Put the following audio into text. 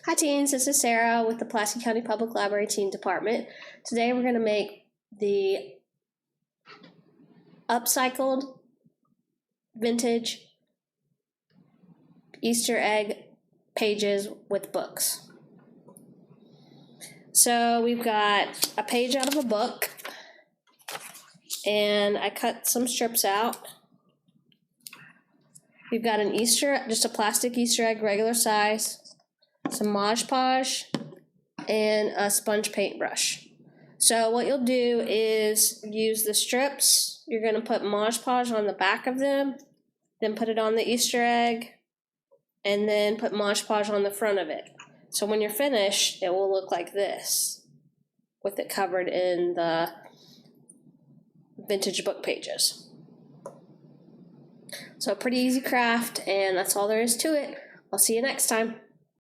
Hi teens, this is Sarah with the Pulaski County Public Library Teen Department. Today we're going to make the upcycled vintage Easter egg pages with books. So we've got a page out of a book, and I cut some strips out. We've got an just a plastic Easter egg, regular size, some Mod Podge, and a sponge paintbrush. So what you'll do is use the strips. You're going to put Mod Podge on the back of them, then put it on the Easter egg, and then put Mod Podge on the front of it. So when you're finished, it will look like this, with it covered in the vintage book pages. So a pretty easy craft, and that's all there is to it. I'll see you next time.